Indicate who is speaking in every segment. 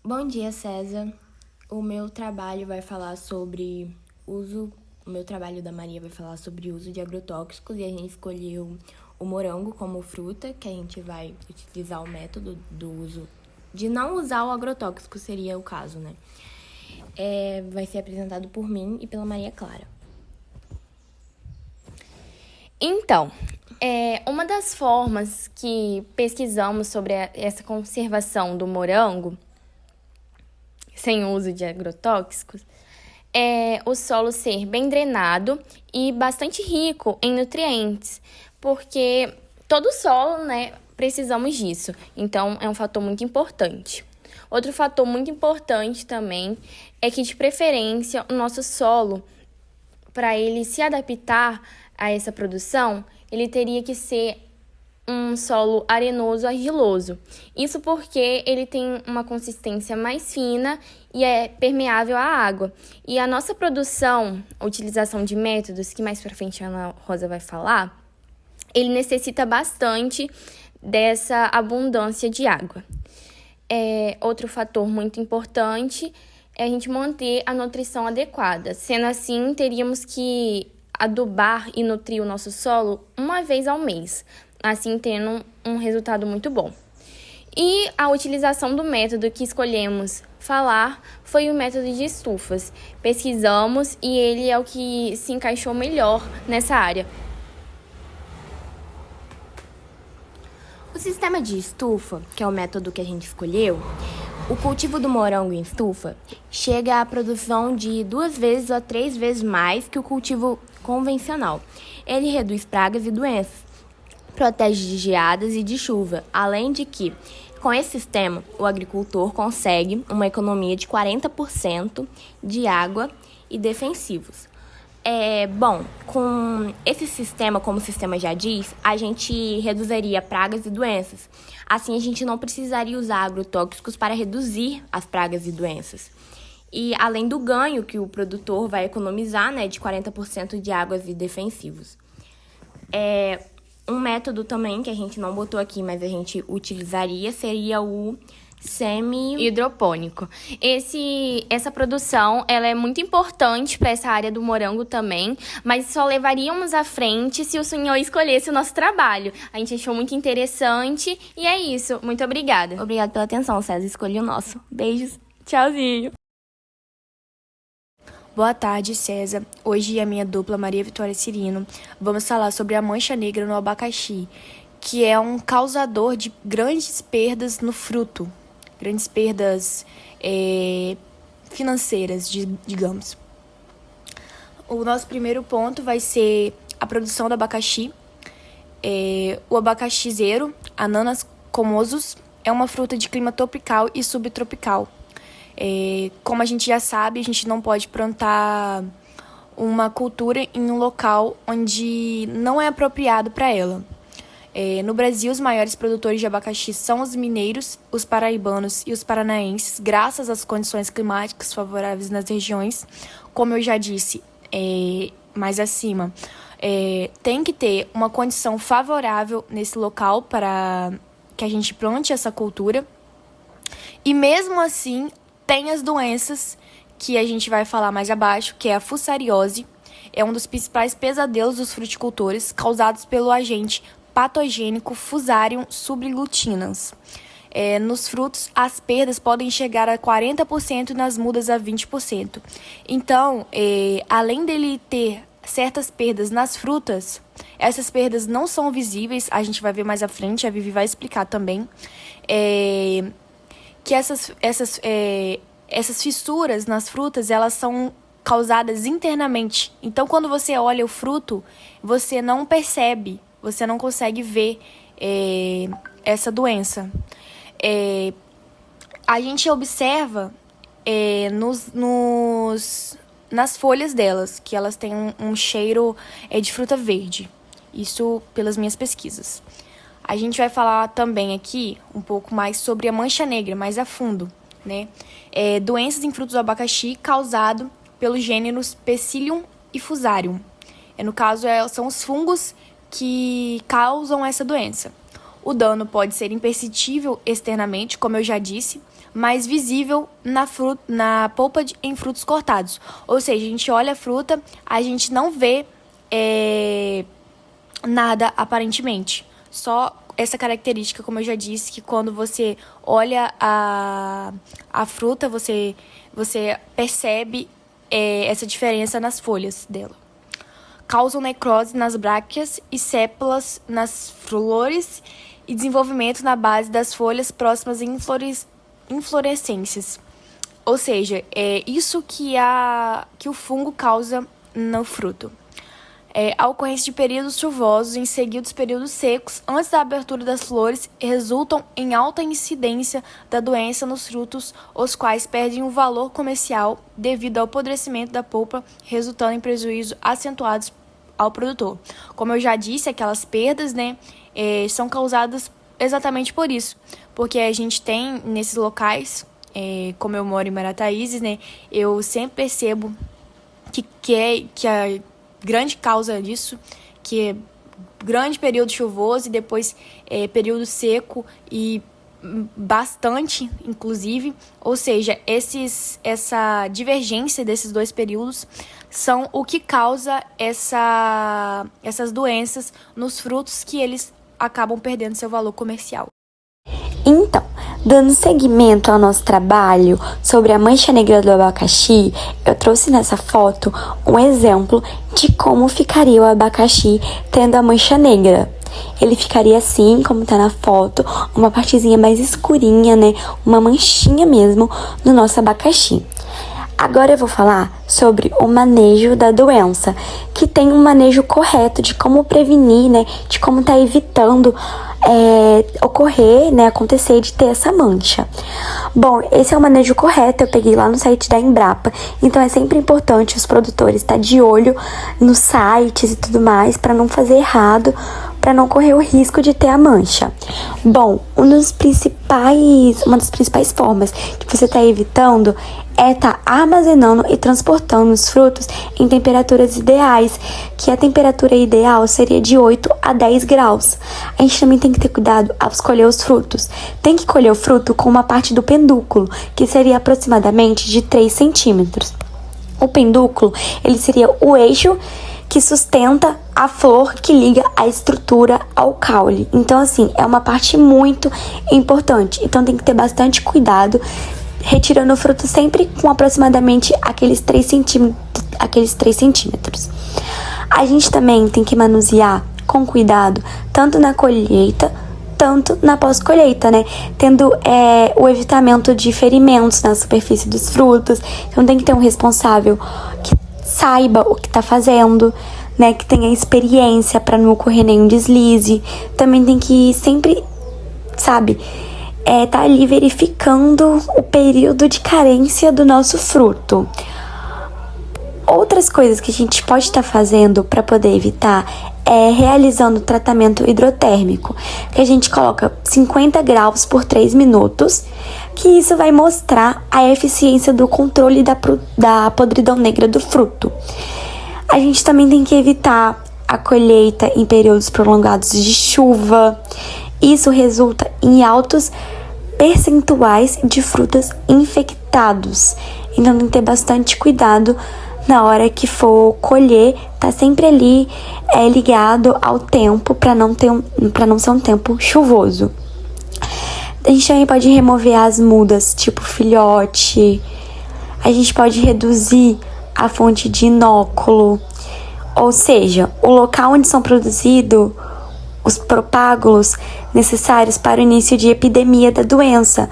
Speaker 1: Bom dia, César. O meu trabalho vai falar sobre uso. O meu trabalho da Maria vai falar sobre o uso de agrotóxicos e a gente escolheu o morango como fruta, que a gente vai utilizar o método do uso de não usar o agrotóxico, seria o caso, né? Vai ser apresentado por mim e pela Maria Clara.
Speaker 2: Então, uma das formas que pesquisamos sobre essa conservação do morango, sem uso de agrotóxicos, é o solo ser bem drenado e bastante rico em nutrientes, porque todo solo, né, precisamos disso. Então, é um fator muito importante. Outro fator muito importante também é que, de preferência, o nosso solo, para ele se adaptar a essa produção, ele teria que ser um solo arenoso argiloso. Isso porque ele tem uma consistência mais fina e é permeável à água. E a nossa produção, a utilização de métodos, que mais para frente a Ana Rosa vai falar, ele necessita bastante dessa abundância de água. Outro fator muito importante é a gente manter a nutrição adequada. Sendo assim, teríamos que adubar e nutrir o nosso solo uma vez ao mês, assim tendo um resultado muito bom. E a utilização do método que escolhemos falar foi o método de estufas. Pesquisamos e ele é o que se encaixou melhor nessa área.
Speaker 1: O sistema de estufa, que é o método que a gente escolheu, o cultivo do morango em estufa chega à produção de 2 vezes a 3 vezes mais que o cultivo convencional. Ele reduz pragas e doenças, protege de geadas e de chuva, além de que, com esse sistema, o agricultor consegue uma economia de 40% de água e defensivos. Com esse sistema, como o sistema já diz, a gente reduziria pragas e doenças. Assim, a gente não precisaria usar agrotóxicos para reduzir as pragas e doenças. E além do ganho que o produtor vai economizar, né, de 40% de águas e defensivos. Um método também que a gente não botou aqui, mas a gente utilizaria, seria o
Speaker 2: semi-hidropônico. Essa produção ela é muito importante para essa área do morango também, mas só levaríamos à frente se o senhor escolhesse o nosso trabalho. A gente achou muito interessante e é isso. Muito obrigada.
Speaker 1: Obrigada pela atenção, César. Escolhi o nosso. Beijos. Tchauzinho.
Speaker 3: Boa tarde, César. Hoje a minha dupla Maria Vitória Cirino vamos falar sobre a mancha negra no abacaxi, que é um causador de grandes perdas no fruto, grandes perdas financeiras, digamos. O nosso primeiro ponto vai ser a produção do abacaxi. O abacaxizeiro, Ananas comosus, é uma fruta de clima tropical e subtropical. Como a gente já sabe, a gente não pode plantar uma cultura em um local onde não é apropriado para ela. No Brasil, os maiores produtores de abacaxi são os mineiros, os paraibanos e os paranaenses, graças às condições climáticas favoráveis nas regiões. Como eu já disse mais acima, tem que ter uma condição favorável nesse local para que a gente plante essa cultura. E mesmo assim, tem as doenças que a gente vai falar mais abaixo, que é a fusariose. É um dos principais pesadelos dos fruticultores, causados pelo agente patogênico Fusarium sublilutinans. Nos frutos, as perdas podem chegar a 40% e nas mudas a 20%. Então, além dele ter certas perdas nas frutas, essas perdas não são visíveis, a gente vai ver mais à frente, a Vivi vai explicar também, que essas fissuras nas frutas, elas são causadas internamente. Então, quando você olha o fruto, você não percebe, você não consegue ver essa doença. A gente observa nas folhas delas, que elas têm um cheiro de fruta verde. Isso pelas minhas pesquisas. A gente vai falar também aqui um pouco mais sobre a mancha negra, mais a fundo, né? Doenças em frutos do abacaxi causado pelos gêneros Psyllium e Fusarium. No caso, são os fungos que causam essa doença. O dano pode ser imperceptível externamente, como eu já disse, mas visível na polpa em frutos cortados. Ou seja, a gente olha a fruta, a gente não vê nada aparentemente. Só essa característica, como eu já disse, que quando você olha a fruta, você percebe essa diferença nas folhas dela. Causam necrose nas brácteas e sépalas nas flores e desenvolvimento na base das folhas próximas em inflorescências. Ou seja, é isso que o fungo causa no fruto. A ocorrência de períodos chuvosos em seguidos períodos secos antes da abertura das flores resultam em alta incidência da doença nos frutos, os quais perdem o valor comercial devido ao apodrecimento da polpa, resultando em prejuízos acentuados ao produtor. Como eu já disse, aquelas perdas, são causadas exatamente por isso, porque a gente tem nesses locais, como eu moro em Marataízes, eu sempre percebo que a grande causa disso, que é grande período chuvoso e depois período seco e bastante, inclusive. Ou seja, essa divergência desses dois períodos são o que causa essas doenças nos frutos que eles acabam perdendo seu valor comercial.
Speaker 4: Então, dando seguimento ao nosso trabalho sobre a mancha negra do abacaxi, eu trouxe nessa foto um exemplo de como ficaria o abacaxi tendo a mancha negra. Ele ficaria assim, como tá na foto, uma partezinha mais escurinha, uma manchinha mesmo no nosso abacaxi. Agora eu vou falar sobre o manejo da doença, que tem um manejo correto de como prevenir, de como tá evitando ocorrer, acontecer de ter essa mancha. Bom, esse é o manejo correto, eu peguei lá no site da Embrapa, então é sempre importante os produtores estar de olho nos sites e tudo mais, para não fazer errado, para não correr o risco de ter a mancha. Bom, uma das principais formas de você estar evitando é estar armazenando e transportando os frutos em temperaturas ideais, que a temperatura ideal seria de 8 a 10 graus. A gente também tem que ter cuidado ao escolher os frutos. Tem que colher o fruto com uma parte do pedúnculo, que seria aproximadamente de 3 centímetros. O pedúnculo, ele seria o eixo que sustenta a flor, que liga a estrutura ao caule. Então, assim, é uma parte muito importante. Então, tem que ter bastante cuidado, retirando o fruto sempre com aproximadamente aqueles 3 centímetros. A gente também tem que manusear com cuidado, tanto na colheita, tanto na pós-colheita, tendo o evitamento de ferimentos na superfície dos frutos. Então tem que ter um responsável que saiba o que está fazendo, que tenha experiência para não ocorrer nenhum deslize. Também tem que sempre, tá ali verificando o período de carência do nosso fruto. Outras coisas que a gente pode estar fazendo para poder evitar é realizando tratamento hidrotérmico, que a gente coloca 50 graus por 3 minutos, que isso vai mostrar a eficiência do controle da podridão negra do fruto. A gente também tem que evitar a colheita em períodos prolongados de chuva. Isso resulta em altos percentuais de frutas infectados. Então tem que ter bastante cuidado na hora que for colher, tá sempre ali ligado ao tempo, para não ser um tempo chuvoso. A gente também pode remover as mudas, tipo filhote. A gente pode reduzir a fonte de inóculo, ou seja, o local onde são produzidos os propágulos necessários para o início de epidemia da doença,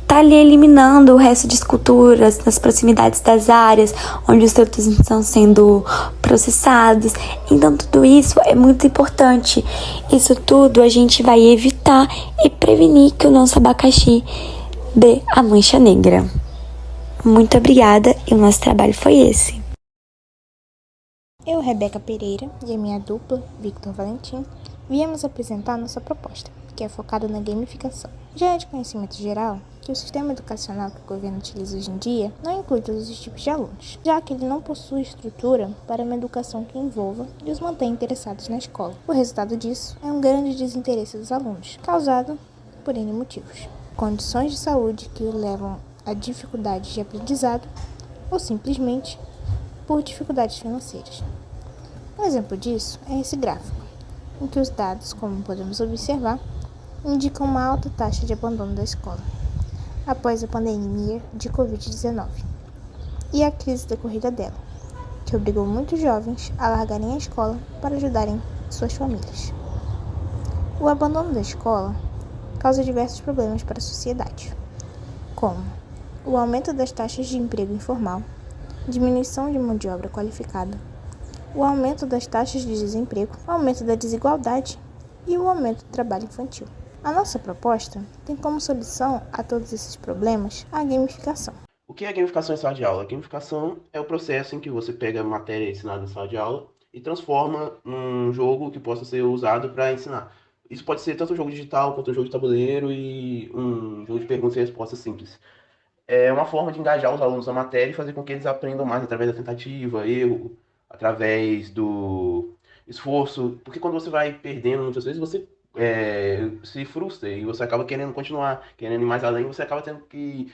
Speaker 4: Tá ali eliminando o resto de esculturas nas proximidades das áreas onde os frutos estão sendo processados. Então tudo isso é muito importante. Isso tudo a gente vai evitar e prevenir que o nosso abacaxi dê a mancha negra. Muito obrigada e o nosso trabalho foi esse.
Speaker 5: Eu, Rebeca Pereira, e a minha dupla, Victor Valentim, viemos apresentar nossa proposta, que é focado na gamificação. Já é de conhecimento geral que o sistema educacional que o governo utiliza hoje em dia não inclui todos os tipos de alunos, já que ele não possui estrutura para uma educação que envolva e os mantenha interessados na escola. O resultado disso é um grande desinteresse dos alunos, causado por N motivos. Condições de saúde que o levam a dificuldades de aprendizado ou simplesmente por dificuldades financeiras. Um exemplo disso é esse gráfico, em que os dados, como podemos observar, indicam uma alta taxa de abandono da escola após a pandemia de Covid-19 e a crise decorrida dela, que obrigou muitos jovens a largarem a escola para ajudarem suas famílias. O abandono da escola causa diversos problemas para a sociedade, como o aumento das taxas de emprego informal, diminuição de mão de obra qualificada, o aumento das taxas de desemprego, o aumento da desigualdade e o aumento do trabalho infantil. A nossa proposta tem como solução a todos esses problemas a gamificação.
Speaker 6: O que é a gamificação em sala de aula? A gamificação é o processo em que você pega a matéria ensinada em sala de aula e transforma num jogo que possa ser usado para ensinar. Isso pode ser tanto um jogo digital quanto um jogo de tabuleiro e um jogo de perguntas e respostas simples. É uma forma de engajar os alunos na matéria e fazer com que eles aprendam mais através da tentativa, erro, através do esforço. Porque quando você vai perdendo, muitas vezes você se frustra e você acaba querendo continuar, querendo ir mais além, você acaba tendo que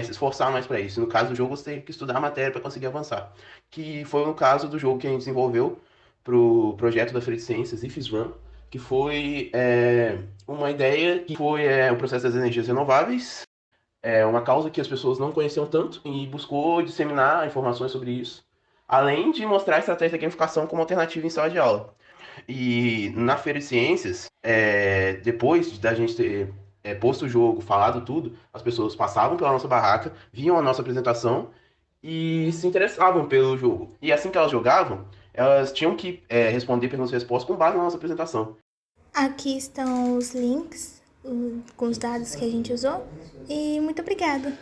Speaker 6: se esforçar mais para isso. No caso do jogo, você tem que estudar a matéria para conseguir avançar. Que foi no caso do jogo que a gente desenvolveu para o projeto da Feira de Ciências, IFES Run, que foi uma ideia que foi o processo das energias renováveis. É uma causa que as pessoas não conheciam tanto e buscou disseminar informações sobre isso, além de mostrar a estratégia da gamificação como alternativa em sala de aula. E na Feira de Ciências, depois da gente ter posto o jogo, falado tudo, as pessoas passavam pela nossa barraca, viam a nossa apresentação e se interessavam pelo jogo. E assim que elas jogavam, elas tinham que responder perguntas e respostas com base na nossa apresentação.
Speaker 5: Aqui estão os links com os dados que a gente usou e muito obrigada!